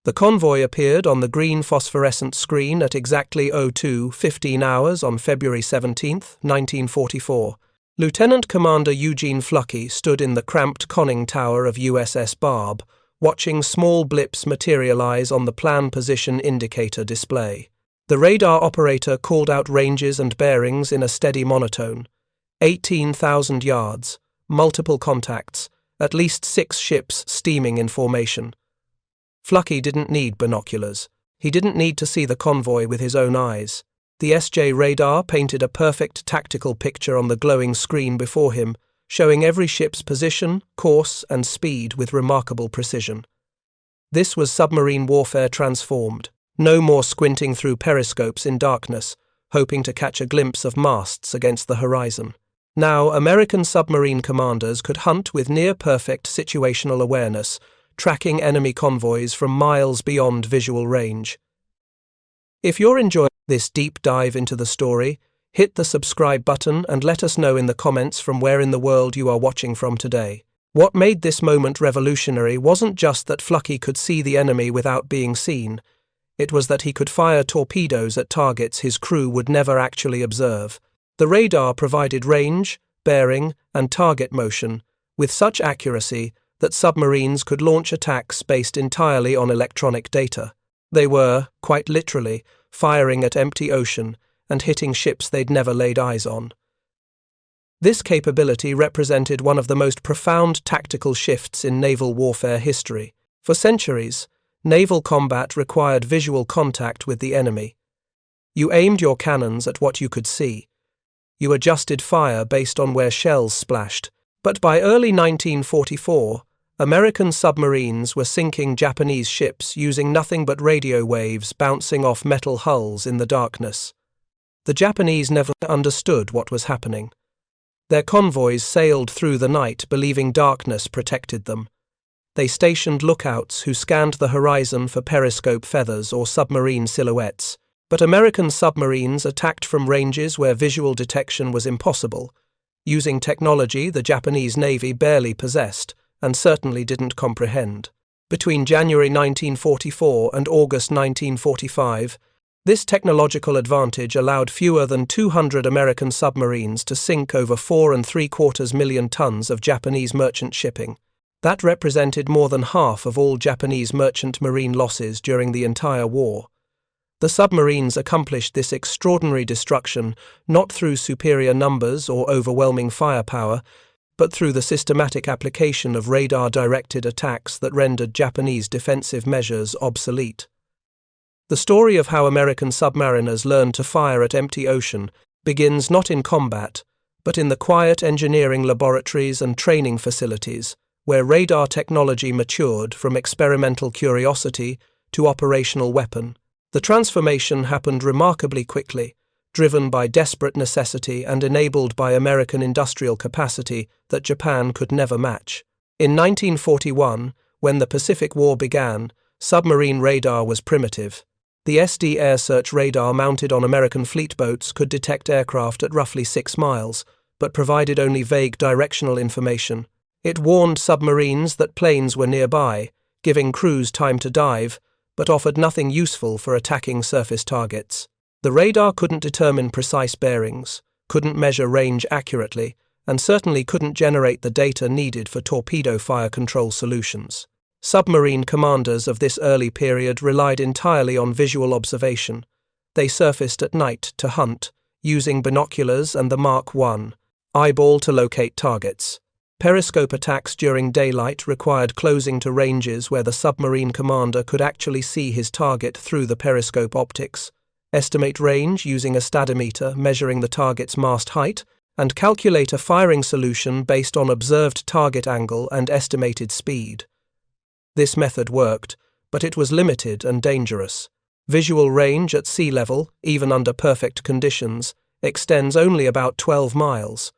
The convoy appeared on the green phosphorescent screen at exactly 02:15 hours on February 17th, 1944. Lieutenant Commander Eugene Fluckey stood in the cramped conning tower of USS Barb, watching small blips materialize on the plan position indicator display. The radar operator called out ranges and bearings in a steady monotone. 18,000 yards, multiple contacts, at least 6 ships steaming in formation. Fluckey didn't need binoculars. He didn't need to see the convoy with his own eyes. The SJ radar painted a perfect tactical picture on the glowing screen before him, showing every ship's position, course, and speed with remarkable precision. This was submarine warfare transformed. No more squinting through periscopes in darkness, hoping to catch a glimpse of masts against the horizon. Now, American submarine commanders could hunt with near-perfect situational awareness, tracking enemy convoys from miles beyond visual range. If you're enjoying this deep dive into the story, hit the subscribe button and let us know in the comments from where in the world you are watching from today. What made this moment revolutionary wasn't just that Fluckey could see the enemy without being seen. It was that he could fire torpedoes at targets his crew would never actually observe. The radar provided range, bearing, and target motion with such accuracy that submarines could launch attacks based entirely on electronic data. They were, quite literally, firing at empty ocean and hitting ships they'd never laid eyes on. This capability represented one of the most profound tactical shifts in naval warfare history. For centuries, naval combat required visual contact with the enemy. You aimed your cannons at what you could see. You adjusted fire based on where shells splashed. But by early 1944, American submarines were sinking Japanese ships using nothing but radio waves bouncing off metal hulls in the darkness. The Japanese never understood what was happening. Their convoys sailed through the night believing darkness protected them. They stationed lookouts who scanned the horizon for periscope feathers or submarine silhouettes. But American submarines attacked from ranges where visual detection was impossible, using technology the Japanese Navy barely possessed and certainly didn't comprehend. Between January 1944 and August 1945, this technological advantage allowed fewer than 200 American submarines to sink over 4.75 million tons of Japanese merchant shipping. That represented more than half of all Japanese merchant marine losses during the entire war. The submarines accomplished this extraordinary destruction not through superior numbers or overwhelming firepower, but through the systematic application of radar-directed attacks that rendered Japanese defensive measures obsolete. The story of how American submariners learned to fire at empty ocean begins not in combat, but in the quiet engineering laboratories and training facilities, where radar technology matured from experimental curiosity to operational weapon. The transformation happened remarkably quickly, driven by desperate necessity and enabled by American industrial capacity that Japan could never match. In 1941, when the Pacific War began, submarine radar was primitive. The SD air search radar mounted on American fleet boats could detect aircraft at roughly 6 miles, but provided only vague directional information. It warned submarines that planes were nearby, giving crews time to dive, but offered nothing useful for attacking surface targets. The radar couldn't determine precise bearings, couldn't measure range accurately, and certainly couldn't generate the data needed for torpedo fire control solutions. Submarine commanders of this early period relied entirely on visual observation. They surfaced at night to hunt, using binoculars and the Mark I eyeball to locate targets. Periscope attacks during daylight required closing to ranges where the submarine commander could actually see his target through the periscope optics, estimate range using a stadimeter measuring the target's mast height, and calculate a firing solution based on observed target angle and estimated speed. This method worked, but it was limited and dangerous. Visual range at sea level, even under perfect conditions, extends only about 12 miles.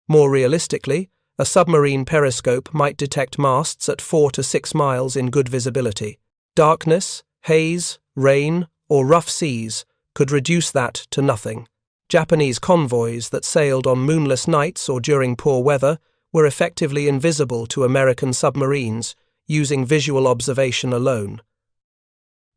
More realistically, a submarine periscope might detect masts at 4 to 6 miles in good visibility. Darkness, haze, rain, or rough seas could reduce that to nothing. Japanese convoys that sailed on moonless nights or during poor weather were effectively invisible to American submarines, using visual observation alone.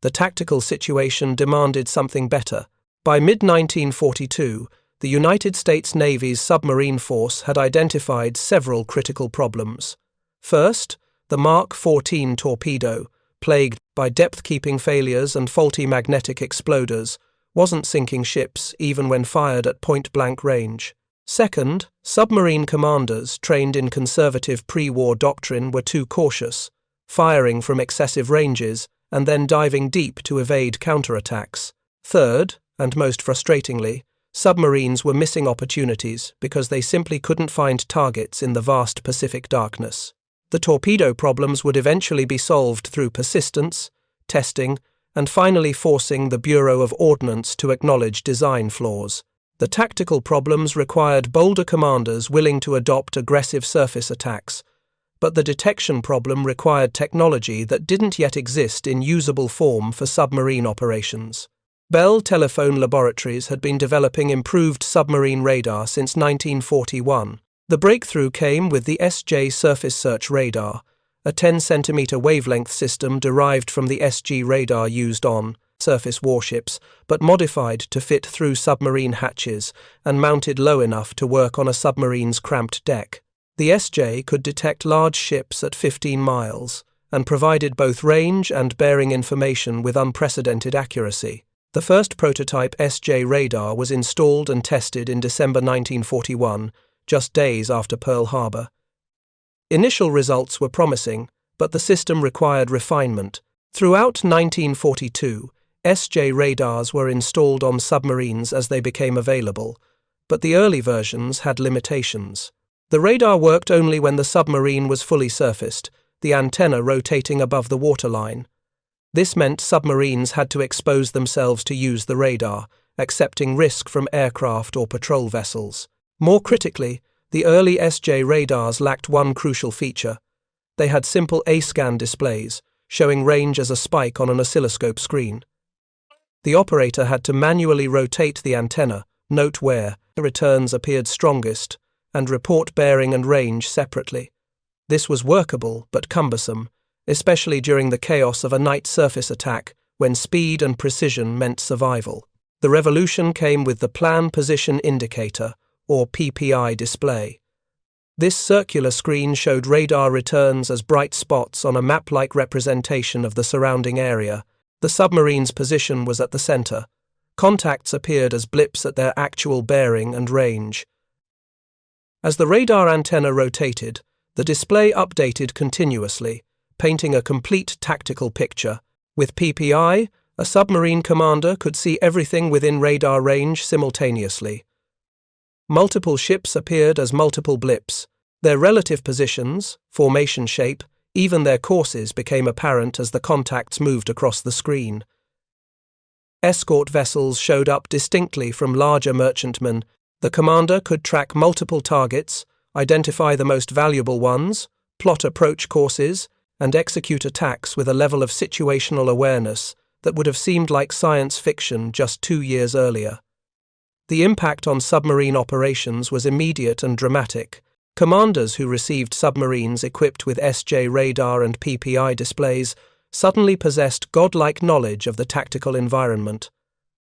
The tactical situation demanded something better. By mid-1942, the United States Navy's submarine force had identified several critical problems. First, the Mark 14 torpedo, plagued by depth-keeping failures and faulty magnetic exploders, wasn't sinking ships even when fired at point-blank range. Second, submarine commanders trained in conservative pre-war doctrine were too cautious, firing from excessive ranges and then diving deep to evade counterattacks. Third, and most frustratingly, submarines were missing opportunities because they simply couldn't find targets in the vast Pacific darkness. The torpedo problems would eventually be solved through persistence, testing, and finally forcing the Bureau of Ordnance to acknowledge design flaws. The tactical problems required bolder commanders willing to adopt aggressive surface attacks, but the detection problem required technology that didn't yet exist in usable form for submarine operations. Bell Telephone Laboratories had been developing improved submarine radar since 1941. The breakthrough came with the SJ Surface Search Radar, a 10-centimeter wavelength system derived from the SG radar used on surface warships, but modified to fit through submarine hatches and mounted low enough to work on a submarine's cramped deck. The SJ could detect large ships at 15 miles and provided both range and bearing information with unprecedented accuracy. The first prototype SJ radar was installed and tested in December 1941, just days after Pearl Harbor. Initial results were promising, but the system required refinement. Throughout 1942, SJ radars were installed on submarines as they became available, but the early versions had limitations. The radar worked only when the submarine was fully surfaced, the antenna rotating above the waterline. This meant submarines had to expose themselves to use the radar, accepting risk from aircraft or patrol vessels. More critically, the early SJ radars lacked one crucial feature. They had simple A-scan displays, showing range as a spike on an oscilloscope screen. The operator had to manually rotate the antenna, note where the returns appeared strongest, and report bearing and range separately. This was workable but cumbersome, especially during the chaos of a night surface attack when speed and precision meant survival. The revolution came with the Plan Position Indicator, or PPI display. This circular screen showed radar returns as bright spots on a map-like representation of the surrounding area. The submarine's position was at the center. Contacts appeared as blips at their actual bearing and range. As the radar antenna rotated, the display updated continuously, painting a complete tactical picture. With PPI, a submarine commander could see everything within radar range simultaneously. Multiple ships appeared as multiple blips. Their relative positions, formation shape, even their courses became apparent as the contacts moved across the screen. Escort vessels showed up distinctly from larger merchantmen. The commander could track multiple targets, identify the most valuable ones, plot approach courses, and execute attacks with a level of situational awareness that would have seemed like science fiction just 2 years earlier. The impact on submarine operations was immediate and dramatic. Commanders who received submarines equipped with SJ radar and PPI displays suddenly possessed godlike knowledge of the tactical environment.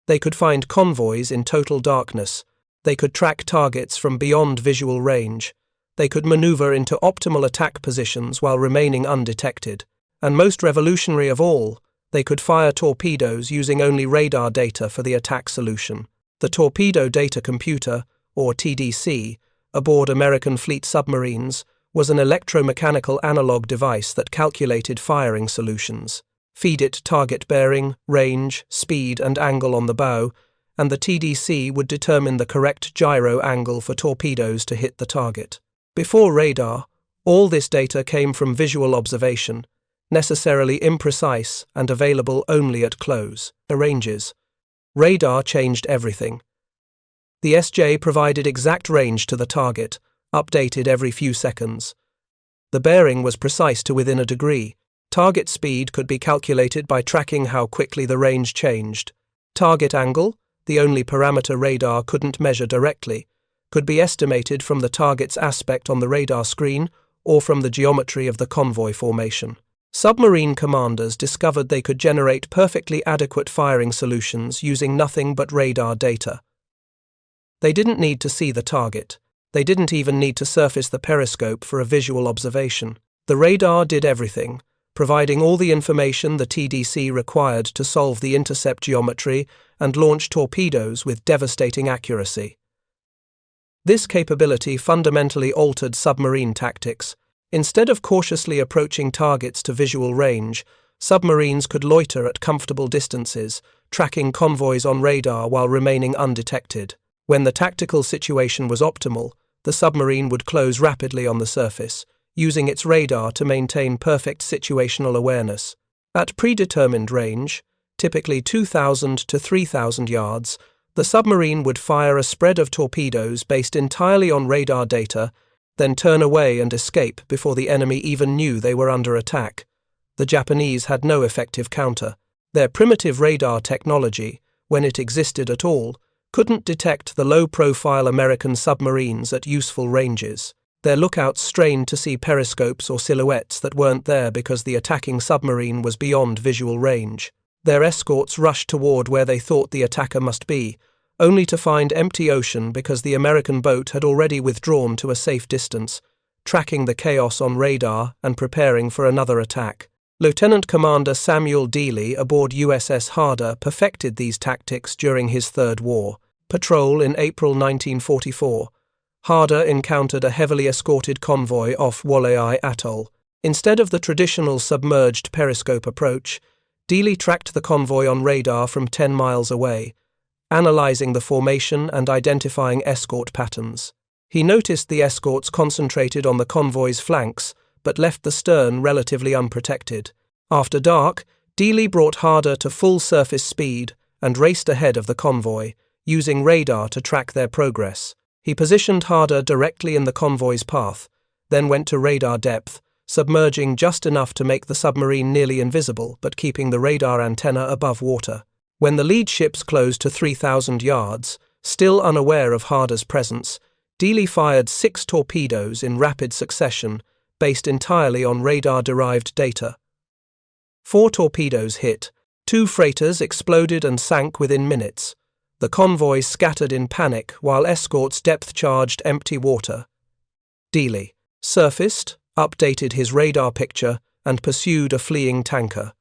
They could find convoys in total darkness. They could track targets from beyond visual range. They could maneuver into optimal attack positions while remaining undetected. And most revolutionary of all, they could fire torpedoes using only radar data for the attack solution. The Torpedo Data Computer, or TDC, aboard American fleet submarines, was an electromechanical analog device that calculated firing solutions. Feed it target bearing, range, speed, and angle on the bow, and the TDC would determine the correct gyro angle for torpedoes to hit the target. Before radar, all this data came from visual observation, necessarily imprecise and available only at close ranges. Radar changed everything. The SJ provided exact range to the target, updated every few seconds. The bearing was precise to within a degree. Target speed could be calculated by tracking how quickly the range changed. Target angle, the only parameter radar couldn't measure directly, could be estimated from the target's aspect on the radar screen or from the geometry of the convoy formation. Submarine commanders discovered they could generate perfectly adequate firing solutions using nothing but radar data. They didn't need to see the target. They didn't even need to surface the periscope for a visual observation. The radar did everything, providing all the information the TDC required to solve the intercept geometry and launch torpedoes with devastating accuracy. This capability fundamentally altered submarine tactics. Instead of cautiously approaching targets to visual range, submarines could loiter at comfortable distances, tracking convoys on radar while remaining undetected. When the tactical situation was optimal, the submarine would close rapidly on the surface, using its radar to maintain perfect situational awareness. At predetermined range, typically 2,000 to 3,000 yards, the submarine would fire a spread of torpedoes based entirely on radar data, then turn away and escape before the enemy even knew they were under attack. The Japanese had no effective counter. Their primitive radar technology, when it existed at all, couldn't detect the low-profile American submarines at useful ranges. Their lookouts strained to see periscopes or silhouettes that weren't there because the attacking submarine was beyond visual range. Their escorts rushed toward where they thought the attacker must be, only to find empty ocean because the American boat had already withdrawn to a safe distance, tracking the chaos on radar and preparing for another attack. Lieutenant Commander Samuel Dealey aboard USS Harder perfected these tactics during his third war patrol in April 1944. Harder encountered a heavily escorted convoy off Walaei Atoll. Instead of the traditional submerged periscope approach, Dealey tracked the convoy on radar from 10 miles away, analyzing the formation and identifying escort patterns. He noticed the escorts concentrated on the convoy's flanks, but left the stern relatively unprotected. After dark, Dealey brought Harder to full surface speed and raced ahead of the convoy, using radar to track their progress. He positioned Harder directly in the convoy's path, then went to radar depth, submerging just enough to make the submarine nearly invisible but keeping the radar antenna above water. When the lead ships closed to 3,000 yards, still unaware of Harder's presence, Dealey fired 6 torpedoes in rapid succession, based entirely on radar-derived data. 4 torpedoes hit, 2 freighters exploded and sank within minutes. The convoy scattered in panic while escorts depth-charged empty water. Dealey surfaced, updated his radar picture, and pursued a fleeing tanker.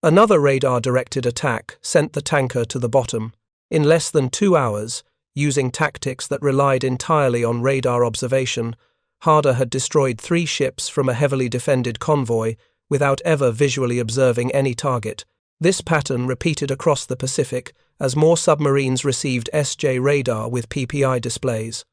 Another radar-directed attack sent the tanker to the bottom. In less than 2 hours, using tactics that relied entirely on radar observation, Harder had destroyed 3 ships from a heavily defended convoy without ever visually observing any target. This pattern repeated across the Pacific as more submarines received SJ radar with PPI displays.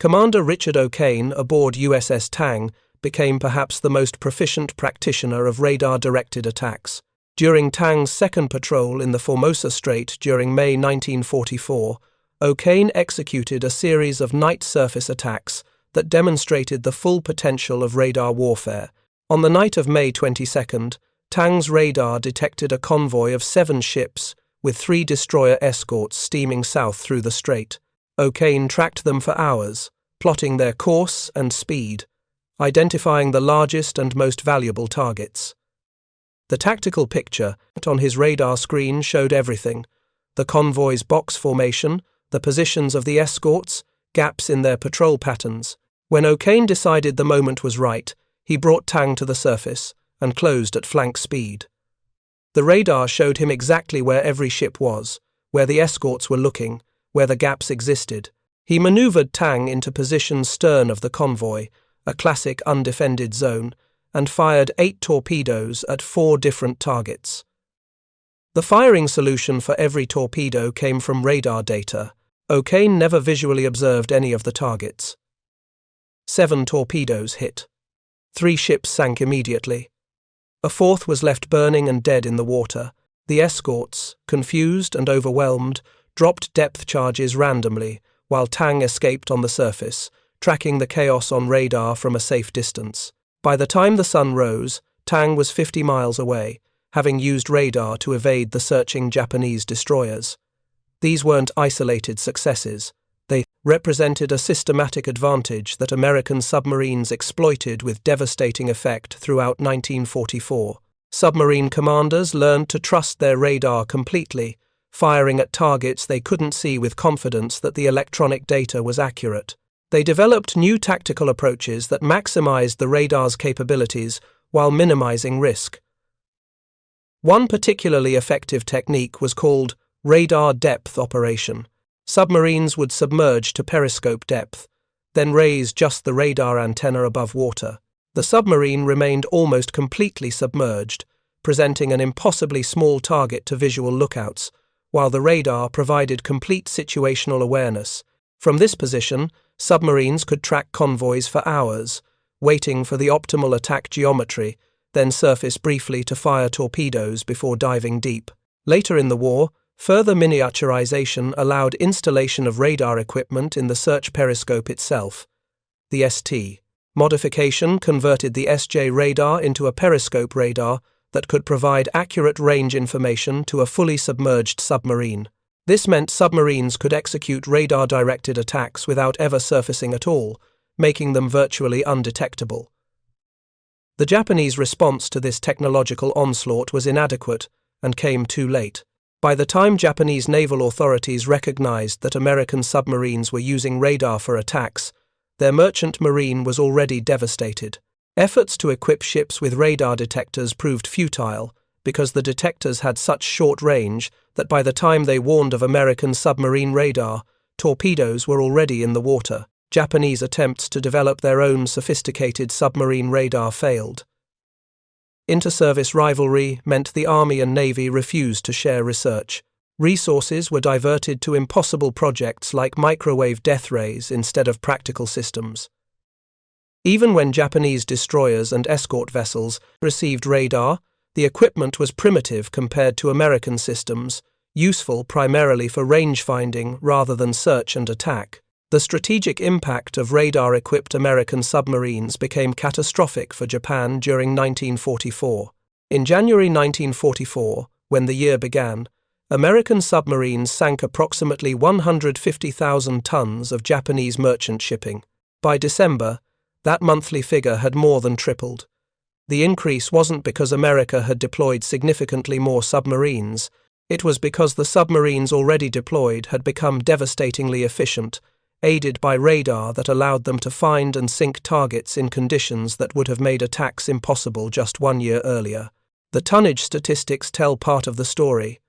Commander Richard O'Kane aboard USS Tang became perhaps the most proficient practitioner of radar-directed attacks. During Tang's second patrol in the Formosa Strait during May 1944, O'Kane executed a series of night surface attacks that demonstrated the full potential of radar warfare. On the night of May 22nd, Tang's radar detected a convoy of 7 ships with 3 destroyer escorts steaming south through the strait. O'Kane tracked them for hours, plotting their course and speed, identifying the largest and most valuable targets. The tactical picture on his radar screen showed everything: the convoy's box formation, the positions of the escorts, gaps in their patrol patterns. When O'Kane decided the moment was right, he brought Tang to the surface and closed at flank speed. The radar showed him exactly where every ship was, where the escorts were looking, where the gaps existed. He maneuvered Tang into position stern of the convoy, a classic undefended zone, and fired 8 torpedoes at 4 different targets. The firing solution for every torpedo came from radar data. O'Kane never visually observed any of the targets. 7 torpedoes hit. 3 ships sank immediately. A 4th was left burning and dead in the water. The escorts, confused and overwhelmed, dropped depth charges randomly, while Tang escaped on the surface, tracking the chaos on radar from a safe distance. By the time the sun rose, Tang was 50 miles away, having used radar to evade the searching Japanese destroyers. These weren't isolated successes. They represented a systematic advantage that American submarines exploited with devastating effect throughout 1944. Submarine commanders learned to trust their radar completely, firing at targets they couldn't see with confidence that the electronic data was accurate. They developed new tactical approaches that maximized the radar's capabilities while minimizing risk. One particularly effective technique was called radar depth operation. Submarines would submerge to periscope depth, then raise just the radar antenna above water. The submarine remained almost completely submerged, presenting an impossibly small target to visual lookouts, while the radar provided complete situational awareness. From this position, submarines could track convoys for hours, waiting for the optimal attack geometry, then surface briefly to fire torpedoes before diving deep. Later in the war, further miniaturization allowed installation of radar equipment in the search periscope itself. The ST modification converted the SJ radar into a periscope radar that could provide accurate range information to a fully submerged submarine. This meant submarines could execute radar-directed attacks without ever surfacing at all, making them virtually undetectable. The Japanese response to this technological onslaught was inadequate and came too late. By the time Japanese naval authorities recognized that American submarines were using radar for attacks, their merchant marine was already devastated. Efforts to equip ships with radar detectors proved futile because the detectors had such short range that by the time they warned of American submarine radar, torpedoes were already in the water. Japanese attempts to develop their own sophisticated submarine radar failed. Inter-service rivalry meant the Army and Navy refused to share research. Resources were diverted to impossible projects like microwave death rays instead of practical systems. Even when Japanese destroyers and escort vessels received radar, the equipment was primitive compared to American systems, useful primarily for range finding rather than search and attack. The strategic impact of radar-equipped American submarines became catastrophic for Japan during 1944. In January 1944, when the year began, American submarines sank approximately 150,000 tons of Japanese merchant shipping. By December, that monthly figure had more than tripled. The increase wasn't because America had deployed significantly more submarines. It was because the submarines already deployed had become devastatingly efficient, aided by radar that allowed them to find and sink targets in conditions that would have made attacks impossible just 1 year earlier. The tonnage statistics tell part of the story.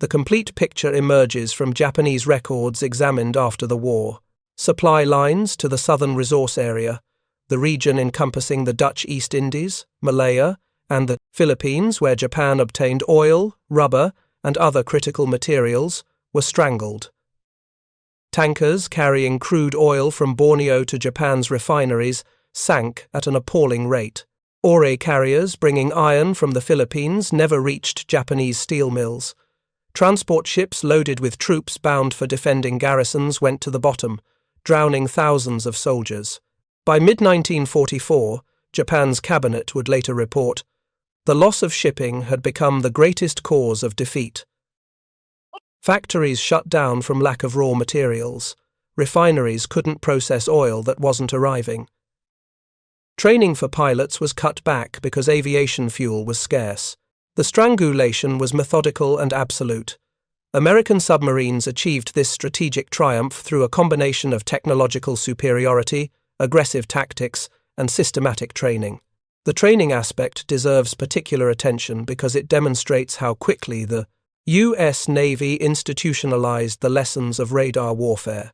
The complete picture emerges from Japanese records examined after the war. Supply lines to the southern resource area, the region encompassing the Dutch East Indies, Malaya, and the Philippines, where Japan obtained oil, rubber, and other critical materials, were strangled. Tankers carrying crude oil from Borneo to Japan's refineries sank at an appalling rate. Ore carriers bringing iron from the Philippines never reached Japanese steel mills. Transport ships loaded with troops bound for defending garrisons went to the bottom, drowning thousands of soldiers. By mid-1944, Japan's cabinet would later report, the loss of shipping had become the greatest cause of defeat. Factories shut down from lack of raw materials. Refineries couldn't process oil that wasn't arriving. Training for pilots was cut back because aviation fuel was scarce. The strangulation was methodical and absolute. American submarines achieved this strategic triumph through a combination of technological superiority, aggressive tactics, and systematic training. The training aspect deserves particular attention because it demonstrates how quickly the U.S. Navy institutionalized the lessons of radar warfare.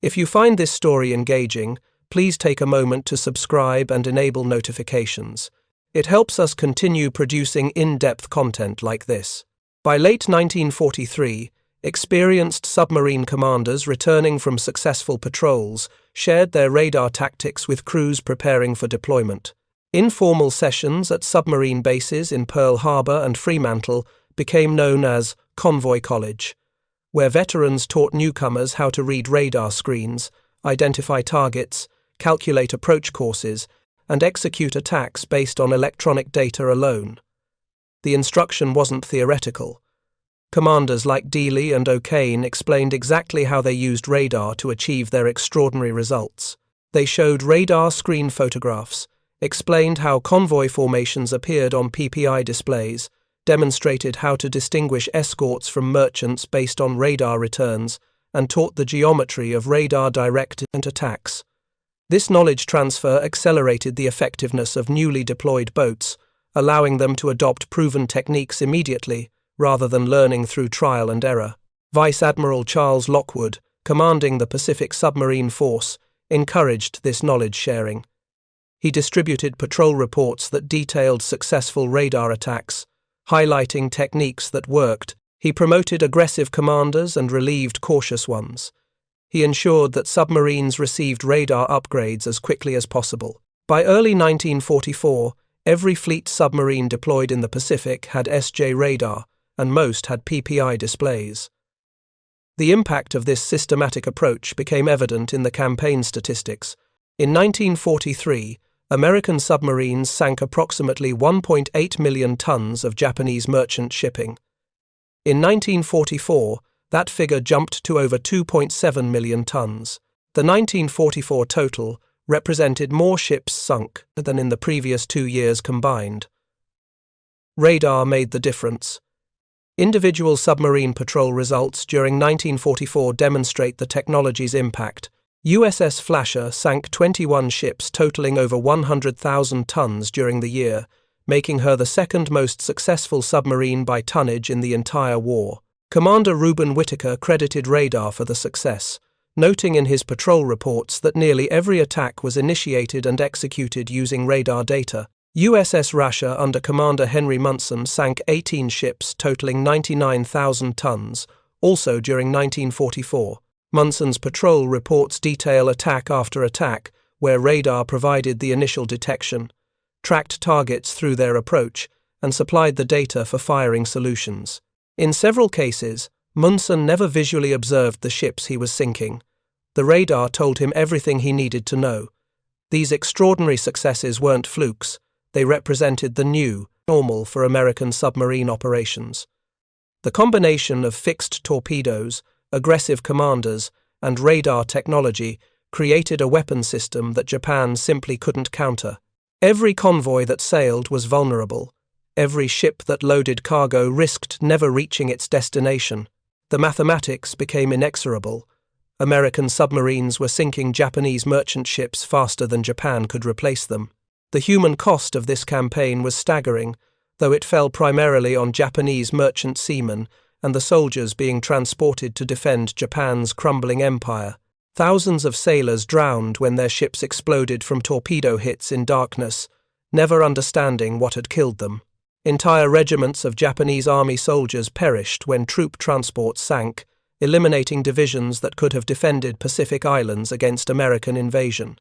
If you find this story engaging, please take a moment to subscribe and enable notifications. It helps us continue producing in-depth content like this. By late 1943, experienced submarine commanders returning from successful patrols shared their radar tactics with crews preparing for deployment. Informal sessions at submarine bases in Pearl Harbor and Fremantle became known as Convoy College, where veterans taught newcomers how to read radar screens, identify targets, calculate approach courses, and execute attacks based on electronic data alone. The instruction wasn't theoretical. Commanders like Dealey and O'Kane explained exactly how they used radar to achieve their extraordinary results. They showed radar screen photographs, explained how convoy formations appeared on PPI displays, demonstrated how to distinguish escorts from merchants based on radar returns, and taught the geometry of radar direct attacks. This knowledge transfer accelerated the effectiveness of newly deployed boats, allowing them to adopt proven techniques immediately, rather than learning through trial and error. Vice Admiral Charles Lockwood, commanding the Pacific Submarine Force, encouraged this knowledge sharing. He distributed patrol reports that detailed successful radar attacks, highlighting techniques that worked. He promoted aggressive commanders and relieved cautious ones. He ensured that submarines received radar upgrades as quickly as possible. By early 1944, every fleet submarine deployed in the Pacific had SJ radar, and most had PPI displays. The impact of this systematic approach became evident in the campaign statistics. In 1943, American submarines sank approximately 1.8 million tons of Japanese merchant shipping. In 1944, that figure jumped to over 2.7 million tons. The 1944 total represented more ships sunk than in the previous 2 years combined. Radar made the difference. Individual submarine patrol results during 1944 demonstrate the technology's impact. USS Flasher sank 21 ships totaling over 100,000 tons during the year, making her the second most successful submarine by tonnage in the entire war. Commander Reuben Whitaker credited radar for the success, noting in his patrol reports that nearly every attack was initiated and executed using radar data. USS Rasher under Commander Henry Munson sank 18 ships totaling 99,000 tons, also during 1944. Munson's patrol reports detail attack after attack, where radar provided the initial detection, tracked targets through their approach, and supplied the data for firing solutions. In several cases, Munson never visually observed the ships he was sinking. The radar told him everything he needed to know. These extraordinary successes weren't flukes. They represented the new normal for American submarine operations. The combination of fixed torpedoes, aggressive commanders, and radar technology created a weapon system that Japan simply couldn't counter. Every convoy that sailed was vulnerable. Every ship that loaded cargo risked never reaching its destination. The mathematics became inexorable. American submarines were sinking Japanese merchant ships faster than Japan could replace them. The human cost of this campaign was staggering, though it fell primarily on Japanese merchant seamen and the soldiers being transported to defend Japan's crumbling empire. Thousands of sailors drowned when their ships exploded from torpedo hits in darkness, never understanding what had killed them. Entire regiments of Japanese army soldiers perished when troop transports sank, eliminating divisions that could have defended Pacific Islands against American invasion.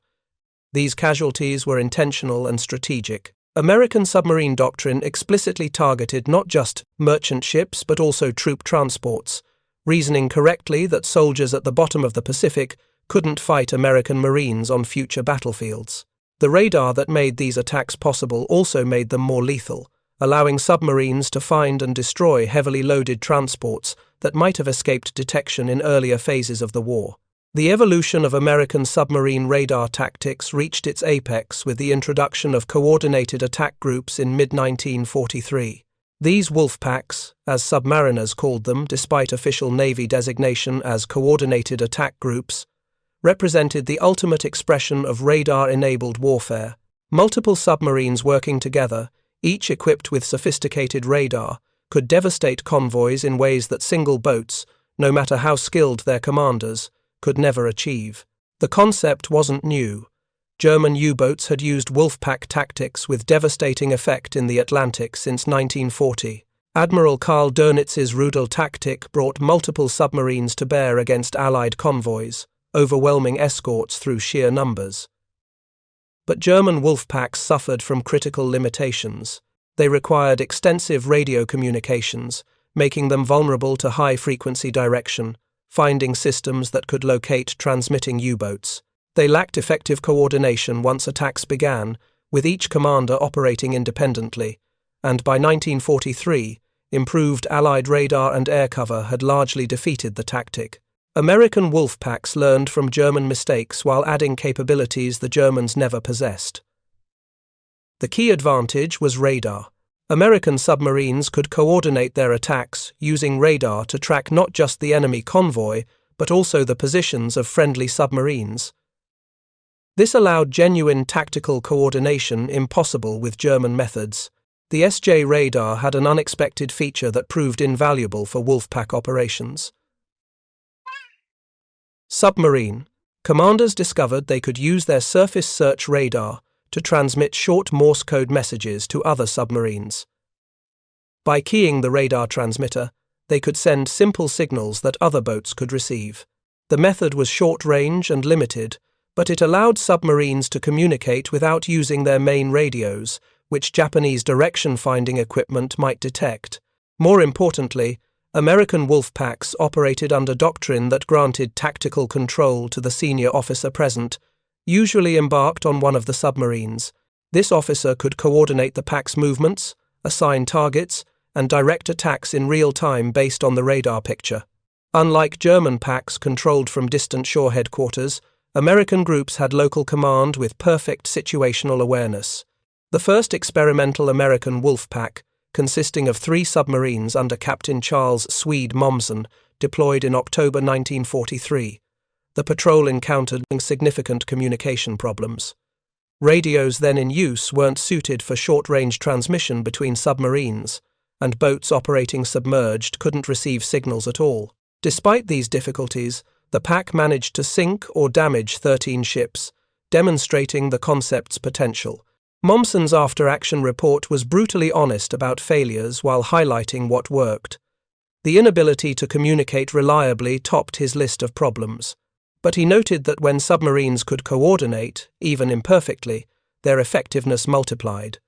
These casualties were intentional and strategic. American submarine doctrine explicitly targeted not just merchant ships but also troop transports, reasoning correctly that soldiers at the bottom of the Pacific couldn't fight American Marines on future battlefields. The radar that made these attacks possible also made them more lethal, allowing submarines to find and destroy heavily loaded transports that might have escaped detection in earlier phases of the war. The evolution of American submarine radar tactics reached its apex with the introduction of coordinated attack groups in mid-1943. These wolf packs, as submariners called them despite official Navy designation as coordinated attack groups, represented the ultimate expression of radar-enabled warfare. Multiple submarines working together, each equipped with sophisticated radar, could devastate convoys in ways that single boats, no matter how skilled their commanders, could never achieve. The concept wasn't new. German U-boats had used wolfpack tactics with devastating effect in the Atlantic since 1940. Admiral Karl Dönnitz's Rudel tactic brought multiple submarines to bear against Allied convoys, overwhelming escorts through sheer numbers. But German wolfpacks suffered from critical limitations. They required extensive radio communications, making them vulnerable to high-frequency direction, finding systems that could locate transmitting U-boats. They lacked effective coordination once attacks began, with each commander operating independently, and by 1943, improved Allied radar and air cover had largely defeated the tactic. American wolf packs learned from German mistakes while adding capabilities the Germans never possessed. The key advantage was radar. American submarines could coordinate their attacks using radar to track not just the enemy convoy, but also the positions of friendly submarines. This allowed genuine tactical coordination impossible with German methods. The SJ radar had an unexpected feature that proved invaluable for Wolfpack operations. Submarine. Commanders discovered they could use their surface search radar to transmit short Morse code messages to other submarines. By keying the radar transmitter, they could send simple signals that other boats could receive. The method was short-range and limited, but it allowed submarines to communicate without using their main radios, which Japanese direction-finding equipment might detect. More importantly, American Wolfpacks operated under doctrine that granted tactical control to the senior officer present, usually embarked on one of the submarines. This officer could coordinate the pack's movements, assign targets, and direct attacks in real time based on the radar picture. Unlike German packs controlled from distant shore headquarters, American groups had local command with perfect situational awareness. The first experimental American Wolfpack, consisting of 3 submarines under Captain Charles Swede Mommsen, deployed in October 1943. The patrol encountered significant communication problems. Radios then in use weren't suited for short-range transmission between submarines, and boats operating submerged couldn't receive signals at all. Despite these difficulties, the pack managed to sink or damage 13 ships, demonstrating the concept's potential. Mommsen's after-action report was brutally honest about failures while highlighting what worked. The inability to communicate reliably topped his list of problems. But he noted that when submarines could coordinate, even imperfectly, their effectiveness multiplied.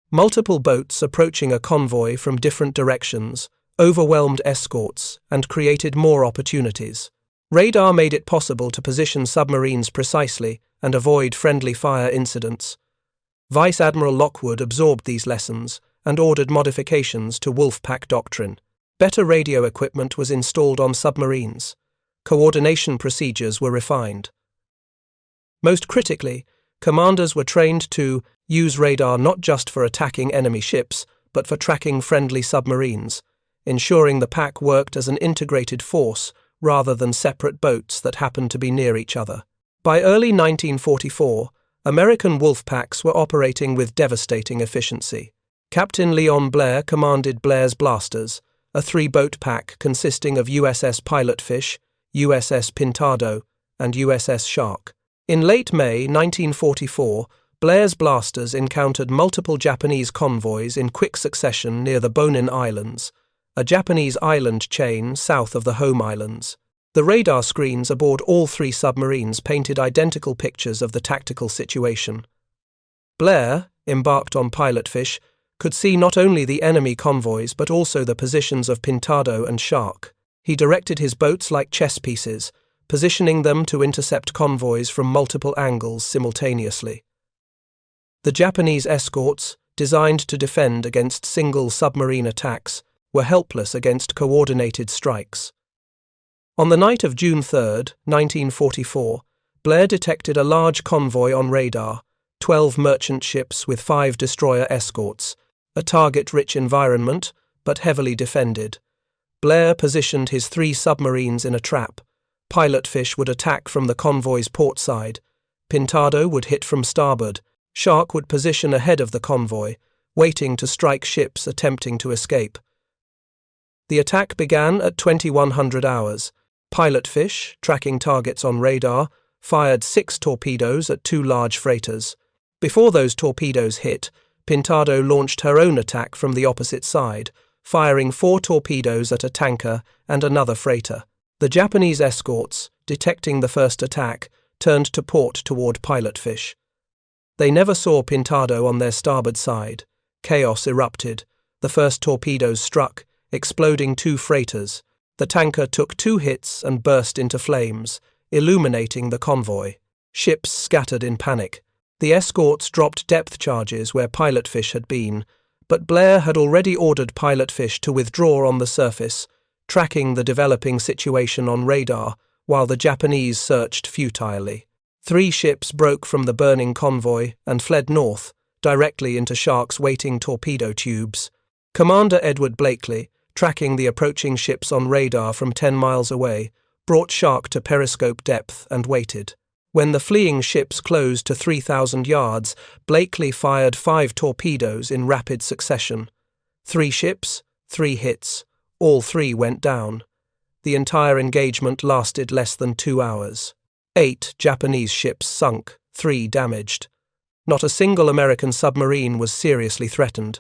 Multiple boats approaching a convoy from different directions overwhelmed escorts and created more opportunities. Radar made it possible to position submarines precisely and avoid friendly fire incidents. Vice Admiral Lockwood absorbed these lessons and ordered modifications to Wolfpack doctrine. Better radio equipment was installed on submarines. Coordination procedures were refined. Most critically, commanders were trained to use radar not just for attacking enemy ships, but for tracking friendly submarines, ensuring the pack worked as an integrated force rather than separate boats that happened to be near each other. By early 1944, American Wolfpacks were operating with devastating efficiency. Captain Leon Blair commanded Blair's Blasters, a 3-boat pack consisting of USS Pilotfish, USS Pintado, and USS Shark. In late May 1944, Blair's Blasters encountered multiple Japanese convoys in quick succession near the Bonin Islands, a Japanese island chain south of the home islands. The radar screens aboard all 3 submarines painted identical pictures of the tactical situation. Blair, embarked on Pilotfish, could see not only the enemy convoys but also the positions of Pintado and Shark. He directed his boats like chess pieces, positioning them to intercept convoys from multiple angles simultaneously. The Japanese escorts, designed to defend against single submarine attacks, were helpless against coordinated strikes. On the night of June 3, 1944, Blair detected a large convoy on radar, 12 merchant ships with 5 destroyer escorts, a target-rich environment, but heavily defended. Blair positioned his 3 submarines in a trap. Pilotfish would attack from the convoy's port side. Pintado would hit from starboard. Shark would position ahead of the convoy, waiting to strike ships attempting to escape. The attack began at 2100 hours. Pilotfish, tracking targets on radar, fired 6 torpedoes at 2 large freighters. Before those torpedoes hit, Pintado launched her own attack from the opposite side, firing 4 torpedoes at a tanker and another freighter. The Japanese escorts, detecting the first attack, turned to port toward Pilotfish. They never saw Pintado on their starboard side. Chaos erupted. The first torpedoes struck, exploding 2 freighters. The tanker took 2 hits and burst into flames, illuminating the convoy. Ships scattered in panic. The escorts dropped depth charges where Pilotfish had been, but Blair had already ordered pilot fish to withdraw on the surface, tracking the developing situation on radar while the Japanese searched futilely. 3 ships broke from the burning convoy and fled north, directly into Shark's waiting torpedo tubes. Commander Edward Blakely, tracking the approaching ships on radar from 10 miles away, brought Shark to periscope depth and waited. When the fleeing ships closed to 3,000 yards, Blakely fired 5 torpedoes in rapid succession. 3 ships, 3 hits. All 3 went down. The entire engagement lasted less than 2 hours. 8 Japanese ships sunk, 3 damaged. Not a single American submarine was seriously threatened.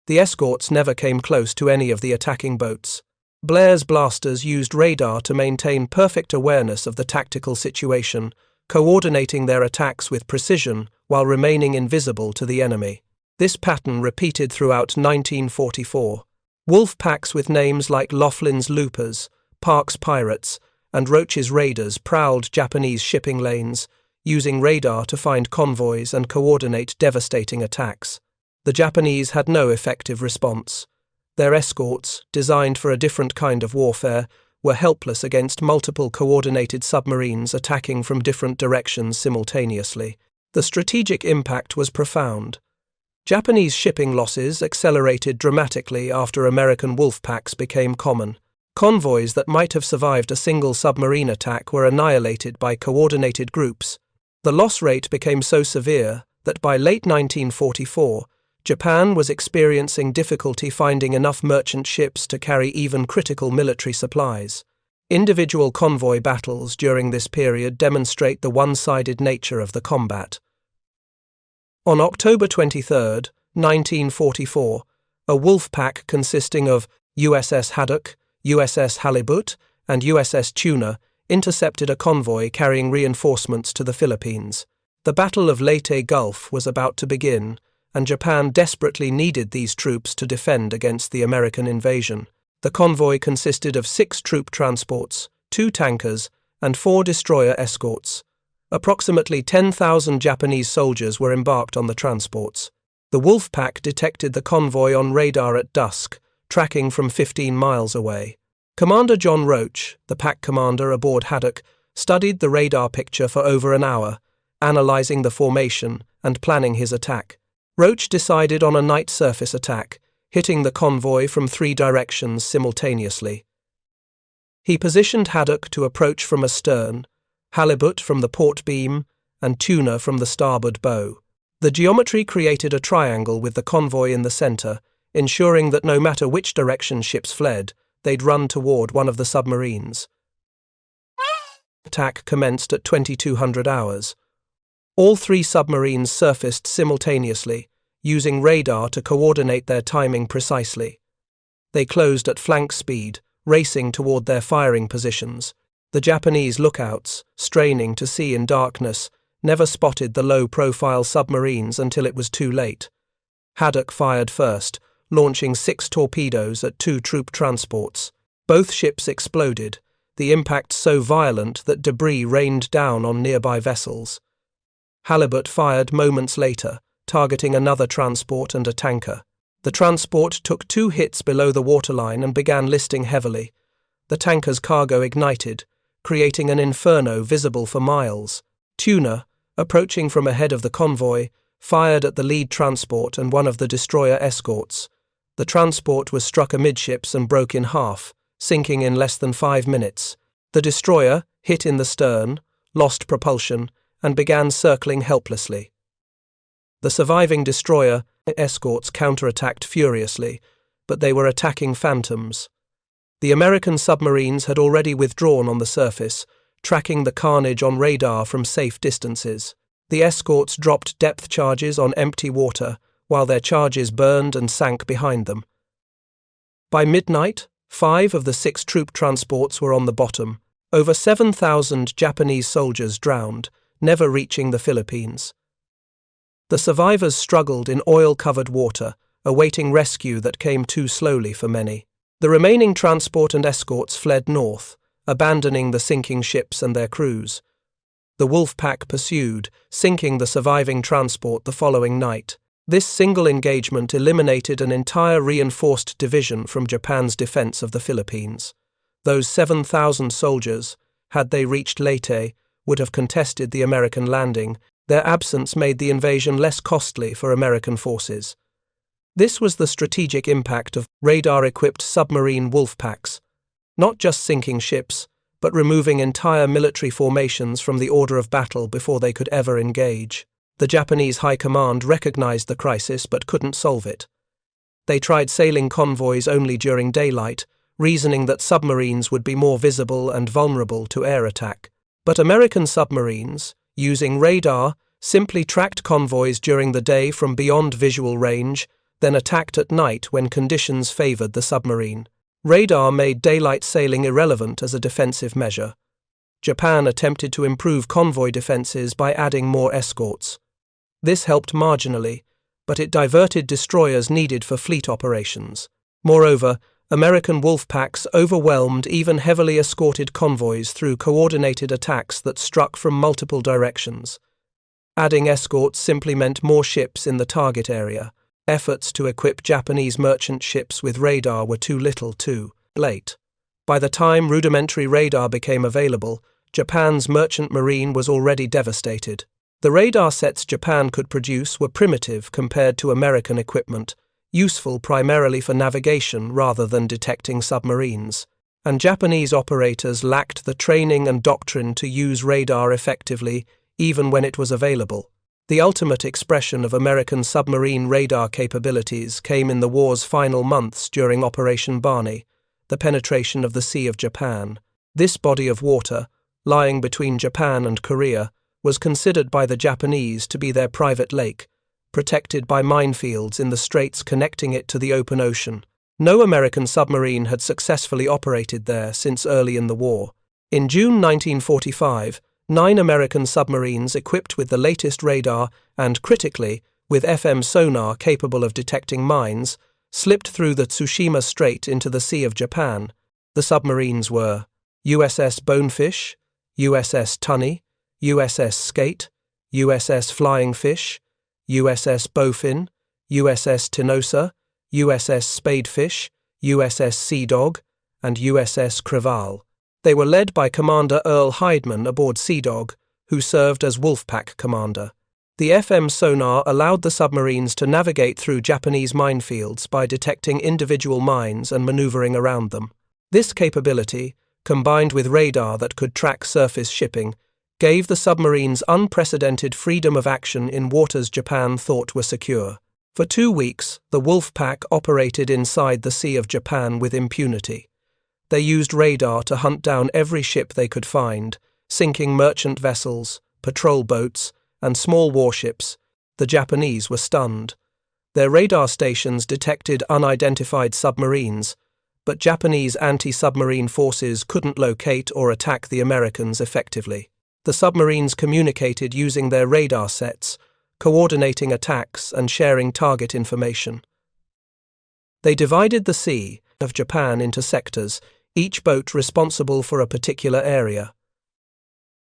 The escorts never came close to any of the attacking boats. Blair's blasters used radar to maintain perfect awareness of the tactical situation, coordinating their attacks with precision while remaining invisible to the enemy. This pattern repeated throughout 1944. Wolf packs with names like Laughlin's Loopers, Park's Pirates, and Roach's Raiders prowled Japanese shipping lanes, using radar to find convoys and coordinate devastating attacks. The Japanese had no effective response. Their escorts, designed for a different kind of warfare, were helpless against multiple coordinated submarines attacking from different directions simultaneously. The strategic impact was profound. Japanese shipping losses accelerated dramatically after American wolf packs became common. Convoys that might have survived a single submarine attack were annihilated by coordinated groups. The loss rate became so severe that by late 1944, Japan was experiencing difficulty finding enough merchant ships to carry even critical military supplies. Individual convoy battles during this period demonstrate the one-sided nature of the combat. On October 23, 1944, a wolf pack consisting of USS Haddock, USS Halibut, and USS Tuna intercepted a convoy carrying reinforcements to the Philippines. The Battle of Leyte Gulf was about to begin, and Japan desperately needed these troops to defend against the American invasion. The convoy consisted of 6 troop transports, 2 tankers, and 4 destroyer escorts. Approximately 10,000 Japanese soldiers were embarked on the transports. The wolf pack detected the convoy on radar at dusk, tracking from 15 miles away. Commander John Roach, the pack commander aboard Haddock, studied the radar picture for over an hour, analyzing the formation and planning his attack. Roach decided on a night surface attack, hitting the convoy from 3 directions simultaneously. He positioned Haddock to approach from astern, Halibut from the port beam, and Tuna from the starboard bow. The geometry created a triangle with the convoy in the center, ensuring that no matter which direction ships fled, they'd run toward one of the submarines. Attack commenced at 2200 hours. All 3 submarines surfaced simultaneously, using radar to coordinate their timing precisely. They closed at flank speed, racing toward their firing positions. The Japanese lookouts, straining to see in darkness, never spotted the low-profile submarines until it was too late. Haddock fired first, launching 6 torpedoes at 2 troop transports. Both ships exploded, the impact so violent that debris rained down on nearby vessels. Halibut fired moments later, targeting another transport and a tanker. The transport took 2 hits below the waterline and began listing heavily. The tanker's cargo ignited, creating an inferno visible for miles. Tuna, approaching from ahead of the convoy, fired at the lead transport and one of the destroyer escorts. The transport was struck amidships and broke in half, sinking in less than 5 minutes. The destroyer, hit in the stern, lost propulsion, and began circling helplessly. The surviving destroyer escorts counterattacked furiously, but they were attacking phantoms. The American submarines had already withdrawn on the surface, tracking the carnage on radar from safe distances. The escorts dropped depth charges on empty water, while their charges burned and sank behind them. By midnight, 5 of the 6 troop transports were on the bottom. Over 7,000 Japanese soldiers drowned, never reaching the Philippines. The survivors struggled in oil-covered water, awaiting rescue that came too slowly for many. The remaining transport and escorts fled north, abandoning the sinking ships and their crews. The wolf pack pursued, sinking the surviving transport the following night. This single engagement eliminated an entire reinforced division from Japan's defense of the Philippines. Those 7,000 soldiers, had they reached Leyte, would have contested the American landing. Their absence made the invasion less costly for American forces. This was the strategic impact of radar-equipped submarine wolf packs, not just sinking ships, but removing entire military formations from the order of battle before they could ever engage. The Japanese High Command recognized the crisis but couldn't solve it. They tried sailing convoys only during daylight, reasoning that submarines would be more visible and vulnerable to air attack. But American submarines, using radar, simply tracked convoys during the day from beyond visual range, then attacked at night when conditions favored the submarine. Radar made daylight sailing irrelevant as a defensive measure. Japan attempted to improve convoy defenses by adding more escorts. This helped marginally, but it diverted destroyers needed for fleet operations. Moreover, American wolf packs overwhelmed even heavily escorted convoys through coordinated attacks that struck from multiple directions. Adding escorts simply meant more ships in the target area. Efforts to equip Japanese merchant ships with radar were too little too late. By the time rudimentary radar became available, Japan's merchant marine was already devastated. The radar sets Japan could produce were primitive compared to American equipment, useful primarily for navigation rather than detecting submarines, and Japanese operators lacked the training and doctrine to use radar effectively even when it was available. The ultimate expression of American submarine radar capabilities came in the war's final months during Operation Barney, the penetration of the Sea of Japan. This body of water, lying between Japan and Korea, was considered by the Japanese to be their private lake, protected by minefields in the straits connecting it to the open ocean. No American submarine had successfully operated there since early in the war. In June 1945, 9 American submarines equipped with the latest radar and, critically, with FM sonar capable of detecting mines, slipped through the Tsushima Strait into the Sea of Japan. The submarines were USS Bonefish, USS Tunny, USS Skate, USS Flying Fish, USS Bowfin, USS Tinosa, USS Spadefish, USS Sea Dog, and USS Creval. They were led by Commander Earl Hydeman aboard Sea Dog, who served as Wolfpack commander. The FM sonar allowed the submarines to navigate through Japanese minefields by detecting individual mines and maneuvering around them. This capability, combined with radar that could track surface shipping, gave the submarines unprecedented freedom of action in waters Japan thought were secure. For 2 weeks, the Wolfpack operated inside the Sea of Japan with impunity. They used radar to hunt down every ship they could find, sinking merchant vessels, patrol boats, and small warships. The Japanese were stunned. Their radar stations detected unidentified submarines, but Japanese anti-submarine forces couldn't locate or attack the Americans effectively. The submarines communicated using their radar sets, coordinating attacks and sharing target information. They divided the Sea of Japan into sectors, each boat responsible for a particular area.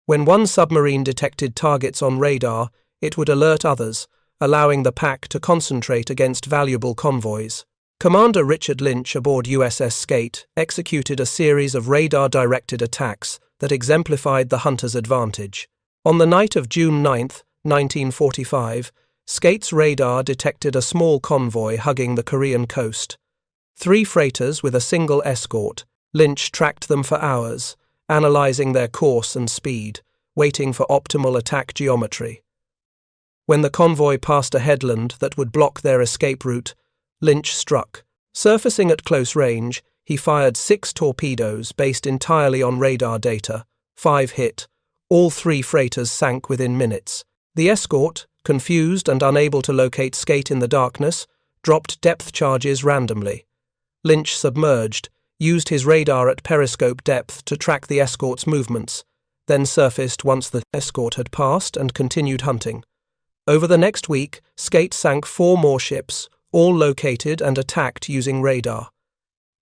When one submarine detected targets on radar, it would alert others, allowing the pack to concentrate against valuable convoys. Commander Richard Lynch aboard USS Skate executed a series of radar-directed attacks that exemplified the hunter's advantage. On the night of June 9, 1945, Skate's radar detected a small convoy hugging the Korean coast. 3 freighters with a single escort. Lynch tracked them for hours, analyzing their course and speed, waiting for optimal attack geometry. When the convoy passed a headland that would block their escape route, Lynch struck. Surfacing at close range, he fired 6 torpedoes based entirely on radar data. 5 hit. All 3 freighters sank within minutes. The escort, confused and unable to locate Skate in the darkness, dropped depth charges randomly. Lynch submerged, used his radar at periscope depth to track the escort's movements, then surfaced once the escort had passed and continued hunting. Over the next week, Skate sank 4 more ships, all located and attacked using radar.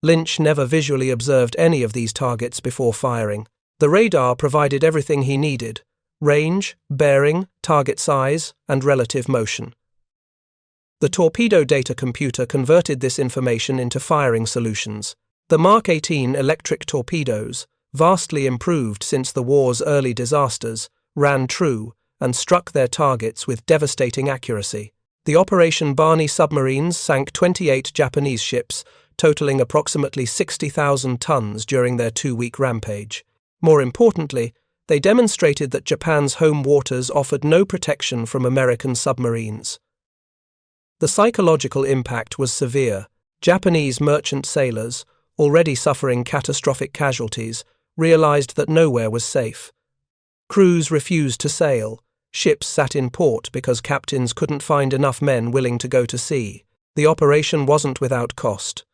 Lynch never visually observed any of these targets before firing. The radar provided everything he needed: range, bearing, target size, and relative motion. The torpedo data computer converted this information into firing solutions. The Mark 18 electric torpedoes, vastly improved since the war's early disasters, ran true and struck their targets with devastating accuracy. The Operation Barney submarines sank 28 Japanese ships, totaling approximately 60,000 tons during their 2-week rampage. More importantly, they demonstrated that Japan's home waters offered no protection from American submarines. The psychological impact was severe. Japanese merchant sailors, already suffering catastrophic casualties, realized that nowhere was safe. Crews refused to sail. Ships sat in port because captains couldn't find enough men willing to go to sea. The operation wasn't without cost.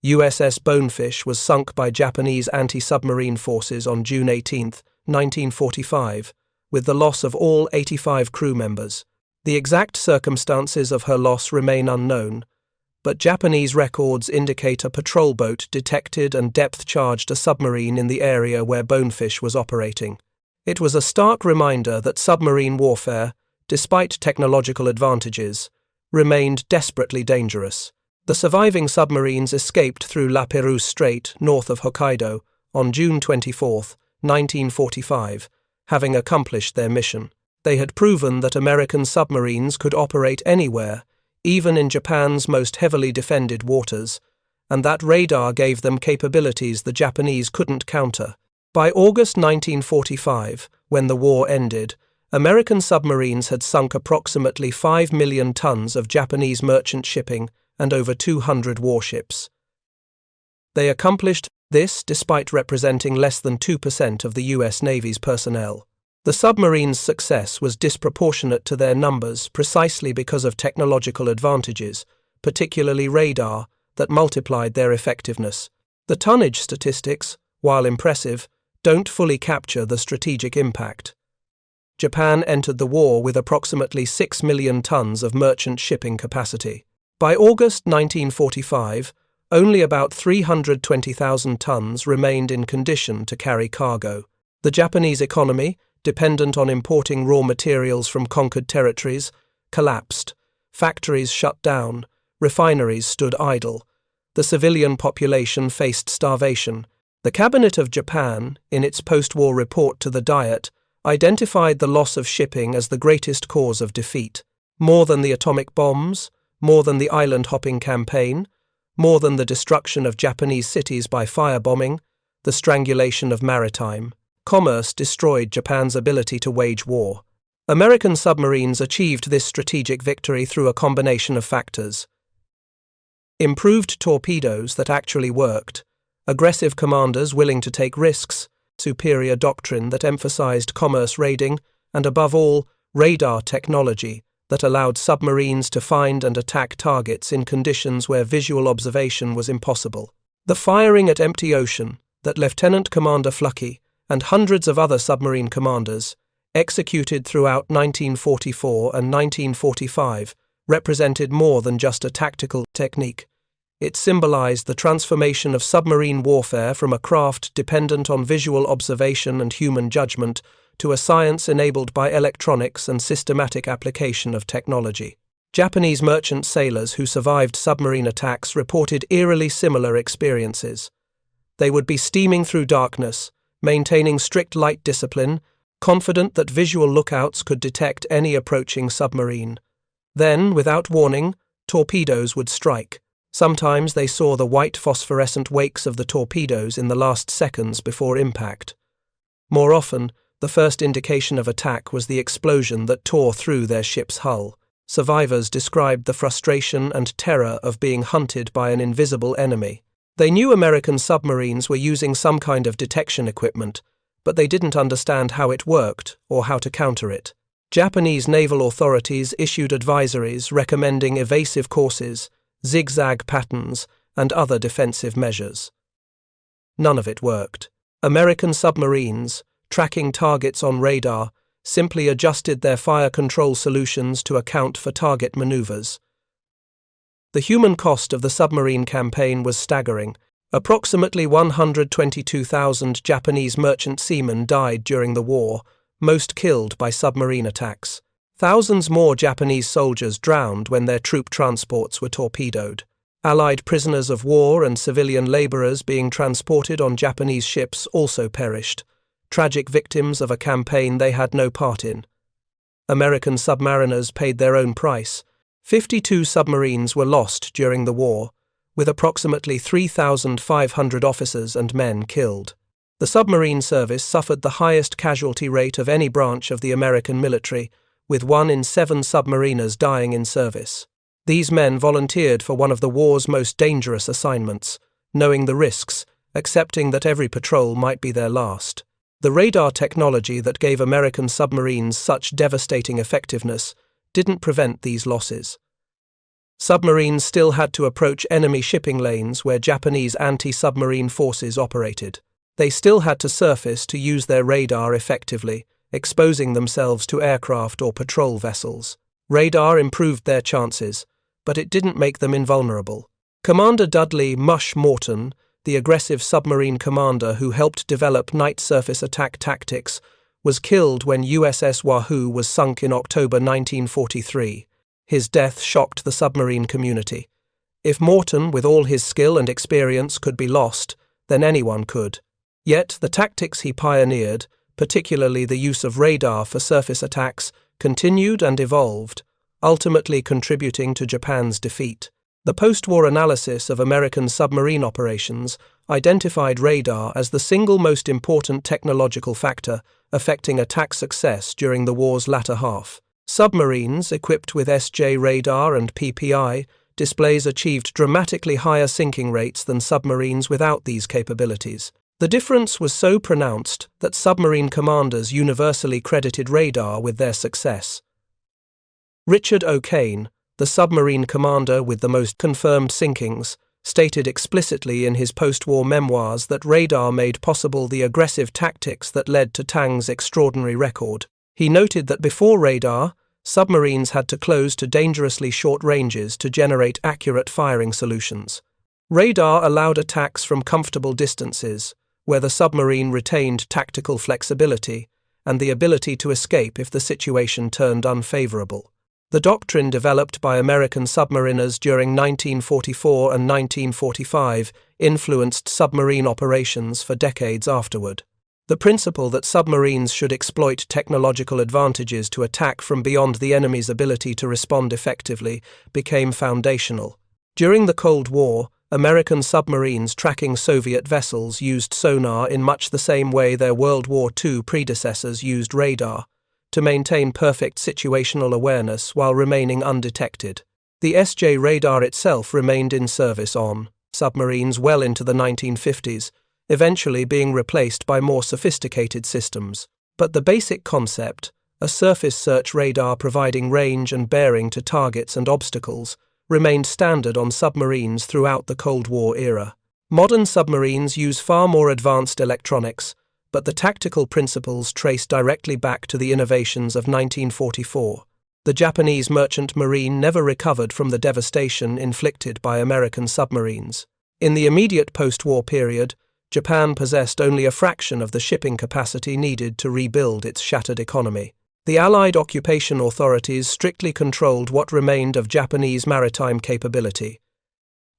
USS Bonefish was sunk by Japanese anti-submarine forces on June 18, 1945, with the loss of all 85 crew members. The exact circumstances of her loss remain unknown, but Japanese records indicate a patrol boat detected and depth-charged a submarine in the area where Bonefish was operating. It was a stark reminder that submarine warfare, despite technological advantages, remained desperately dangerous. The surviving submarines escaped through La Pérouse Strait, north of Hokkaido, on June 24, 1945, having accomplished their mission. They had proven that American submarines could operate anywhere, even in Japan's most heavily defended waters, and that radar gave them capabilities the Japanese couldn't counter. By August 1945, when the war ended, American submarines had sunk approximately 5 million tons of Japanese merchant shipping and over 200 warships. They accomplished this despite representing less than 2% of the U.S. Navy's personnel. The submarines' success was disproportionate to their numbers precisely because of technological advantages, particularly radar, that multiplied their effectiveness. The tonnage statistics, while impressive, don't fully capture the strategic impact. Japan entered the war with approximately 6 million tons of merchant shipping capacity. By August 1945, only about 320,000 tons remained in condition to carry cargo. The Japanese economy, dependent on importing raw materials from conquered territories, collapsed. Factories shut down, refineries stood idle. The civilian population faced starvation. The Cabinet of Japan, in its post-war report to the Diet, identified the loss of shipping as the greatest cause of defeat. More than the atomic bombs, more than the island-hopping campaign, more than the destruction of Japanese cities by firebombing, the strangulation of maritime commerce destroyed Japan's ability to wage war. American submarines achieved this strategic victory through a combination of factors: improved torpedoes that actually worked, aggressive commanders willing to take risks, superior doctrine that emphasized commerce raiding, and above all, radar technology that allowed submarines to find and attack targets in conditions where visual observation was impossible. The firing at empty ocean that Lieutenant Commander Fluckey and hundreds of other submarine commanders executed throughout 1944 and 1945 represented more than just a tactical technique. It symbolized the transformation of submarine warfare from a craft dependent on visual observation and human judgment to a science enabled by electronics and systematic application of technology. Japanese merchant sailors who survived submarine attacks reported eerily similar experiences. They would be steaming through darkness, maintaining strict light discipline, confident that visual lookouts could detect any approaching submarine. Then, without warning, torpedoes would strike. Sometimes they saw the white phosphorescent wakes of the torpedoes in the last seconds before impact. More often, the first indication of attack was the explosion that tore through their ship's hull. Survivors described the frustration and terror of being hunted by an invisible enemy. They knew American submarines were using some kind of detection equipment, but they didn't understand how it worked or how to counter it. Japanese naval authorities issued advisories recommending evasive courses, zigzag patterns, and other defensive measures. None of it worked. American submarines, tracking targets on radar, simply adjusted their fire control solutions to account for target maneuvers. The human cost of the submarine campaign was staggering. Approximately 122,000 Japanese merchant seamen died during the war, most killed by submarine attacks. Thousands more Japanese soldiers drowned when their troop transports were torpedoed. Allied prisoners of war and civilian laborers being transported on Japanese ships also perished, tragic victims of a campaign they had no part in. American submariners paid their own price. 52 submarines were lost during the war, with approximately 3,500 officers and men killed. The submarine service suffered the highest casualty rate of any branch of the American military, with 1 in 7 submariners dying in service. These men volunteered for one of the war's most dangerous assignments, knowing the risks, accepting that every patrol might be their last. The radar technology that gave American submarines such devastating effectiveness didn't prevent these losses. Submarines still had to approach enemy shipping lanes where Japanese anti-submarine forces operated. They still had to surface to use their radar effectively, exposing themselves to aircraft or patrol vessels. Radar improved their chances, but it didn't make them invulnerable. Commander Dudley "Mush" Morton, the aggressive submarine commander who helped develop night surface attack tactics, was killed when USS Wahoo was sunk in October 1943. His death shocked the submarine community. If Morton, with all his skill and experience, could be lost, then anyone could. Yet the tactics he pioneered, particularly the use of radar for surface attacks, continued and evolved, ultimately contributing to Japan's defeat. The post-war analysis of American submarine operations identified radar as the single most important technological factor affecting attack success during the war's latter half. Submarines equipped with SJ radar and PPI displays achieved dramatically higher sinking rates than submarines without these capabilities. The difference was so pronounced that submarine commanders universally credited radar with their success. Richard O'Kane, the submarine commander with the most confirmed sinkings, stated explicitly in his post-war memoirs that radar made possible the aggressive tactics that led to Tang's extraordinary record. He noted that before radar, submarines had to close to dangerously short ranges to generate accurate firing solutions. Radar allowed attacks from comfortable distances, where the submarine retained tactical flexibility and the ability to escape if the situation turned unfavorable. The doctrine developed by American submariners during 1944 and 1945 influenced submarine operations for decades afterward. The principle that submarines should exploit technological advantages to attack from beyond the enemy's ability to respond effectively became foundational. During the Cold War, American submarines tracking Soviet vessels used sonar in much the same way their World War II predecessors used radar, to maintain perfect situational awareness while remaining undetected. The SJ radar itself remained in service on submarines well into the 1950s, eventually being replaced by more sophisticated systems. But the basic concept, a surface search radar providing range and bearing to targets and obstacles, remained standard on submarines throughout the Cold War era. Modern submarines use far more advanced electronics, but the tactical principles trace directly back to the innovations of 1944. The Japanese merchant marine never recovered from the devastation inflicted by American submarines. In the immediate post-war period, Japan possessed only a fraction of the shipping capacity needed to rebuild its shattered economy. The Allied occupation authorities strictly controlled what remained of Japanese maritime capability.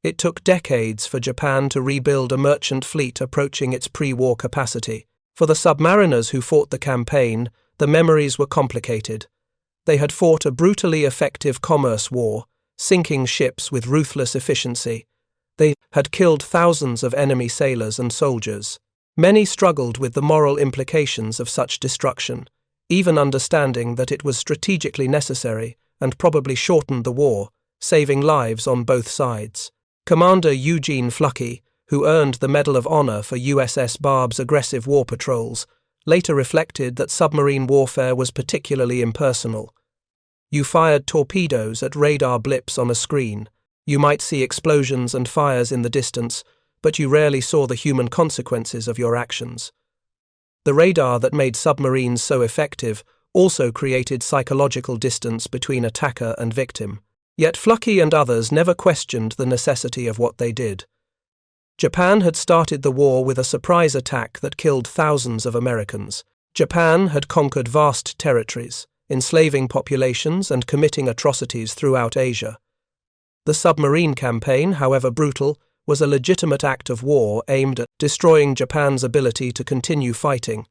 It took decades for Japan to rebuild a merchant fleet approaching its pre-war capacity. For the submariners who fought the campaign, the memories were complicated. They had fought a brutally effective commerce war, sinking ships with ruthless efficiency. They had killed thousands of enemy sailors and soldiers. Many struggled with the moral implications of such destruction, even understanding that it was strategically necessary and probably shortened the war, saving lives on both sides. Commander Eugene Fluckey, who earned the Medal of Honor for USS Barb's aggressive war patrols, later reflected that submarine warfare was particularly impersonal. You fired torpedoes at radar blips on a screen. You might see explosions and fires in the distance, but you rarely saw the human consequences of your actions. The radar that made submarines so effective also created psychological distance between attacker and victim. Yet Fluckey and others never questioned the necessity of what they did. Japan had started the war with a surprise attack that killed thousands of Americans. Japan had conquered vast territories. enslaving populations and committing atrocities throughout Asia. The submarine campaign, however brutal, was a legitimate act of war aimed at destroying Japan's ability to continue fighting.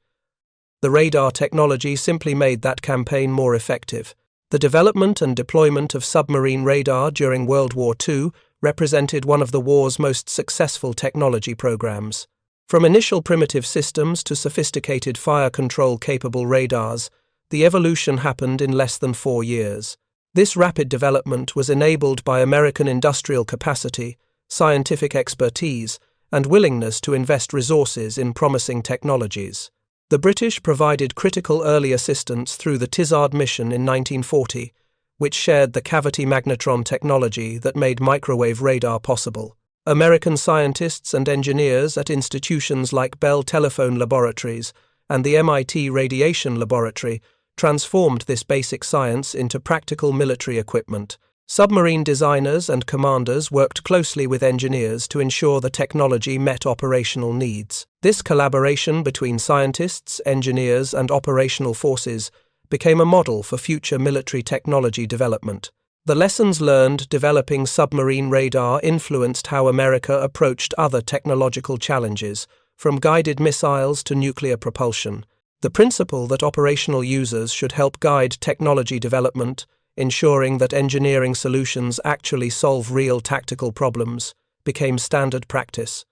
The radar technology simply made that campaign more effective. The development and deployment of submarine radar during World War II represented one of the war's most successful technology programs. From initial primitive systems to sophisticated fire control-capable radars, the evolution happened in less than 4 years. This rapid development was enabled by American industrial capacity, scientific expertise, and willingness to invest resources in promising technologies. The British provided critical early assistance through the Tizard mission in 1940, which shared the cavity magnetron technology that made microwave radar possible. American scientists and engineers at institutions like Bell Telephone Laboratories and the MIT Radiation Laboratory transformed this basic science into practical military equipment. Submarine designers and commanders worked closely with engineers to ensure the technology met operational needs. This collaboration between scientists, engineers, and operational forces became a model for future military technology development. The lessons learned developing submarine radar influenced how America approached other technological challenges, from guided missiles to nuclear propulsion. The principle that operational users should help guide technology development, ensuring that engineering solutions actually solve real tactical problems, became standard practice.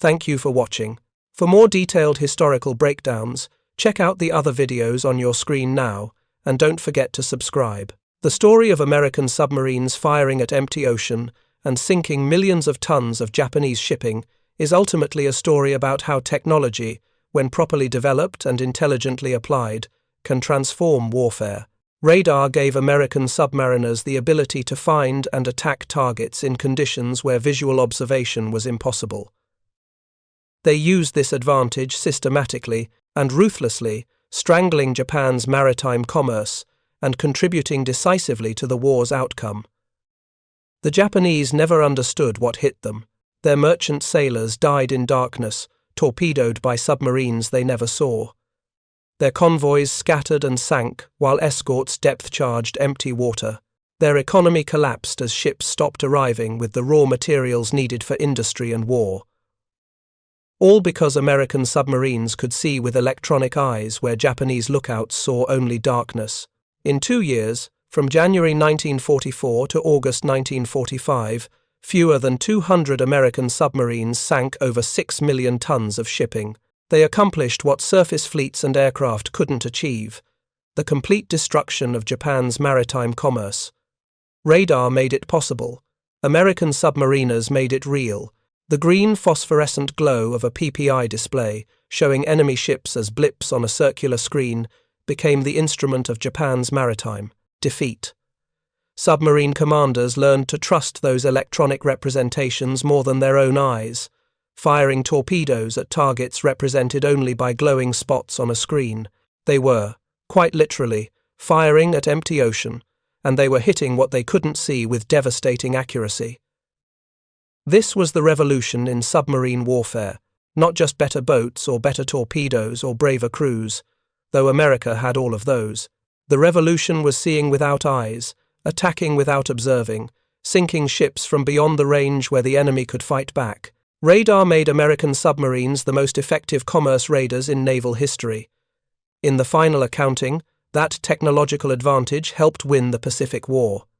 Thank you for watching. For more detailed historical breakdowns, check out the other videos on your screen now, and don't forget to subscribe. The story of American submarines firing at empty ocean and sinking millions of tons of Japanese shipping is ultimately a story about how technology, when properly developed and intelligently applied, can transform warfare. Radar gave American submariners the ability to find and attack targets in conditions where visual observation was impossible. They used this advantage systematically and ruthlessly, strangling Japan's maritime commerce and contributing decisively to the war's outcome. The Japanese never understood what hit them. Their merchant sailors died in darkness, torpedoed by submarines they never saw. Their convoys scattered and sank while escorts depth-charged empty water. Their economy collapsed as ships stopped arriving with the raw materials needed for industry and war. All because American submarines could see with electronic eyes where Japanese lookouts saw only darkness. In 2 years, from January 1944 to August 1945, fewer than 200 American submarines sank over 6 million tons of shipping. They accomplished what surface fleets and aircraft couldn't achieve: the complete destruction of Japan's maritime commerce. Radar made it possible. American submariners made it real. The green phosphorescent glow of a PPI display, showing enemy ships as blips on a circular screen, became the instrument of Japan's maritime defeat. Submarine commanders learned to trust those electronic representations more than their own eyes, firing torpedoes at targets represented only by glowing spots on a screen. They were, quite literally, firing at empty ocean, and they were hitting what they couldn't see with devastating accuracy. This was the revolution in submarine warfare, not just better boats or better torpedoes or braver crews, though America had all of those. The revolution was seeing without eyes, attacking without observing, sinking ships from beyond the range where the enemy could fight back. Radar made American submarines the most effective commerce raiders in naval history. In the final accounting, that technological advantage helped win the Pacific War.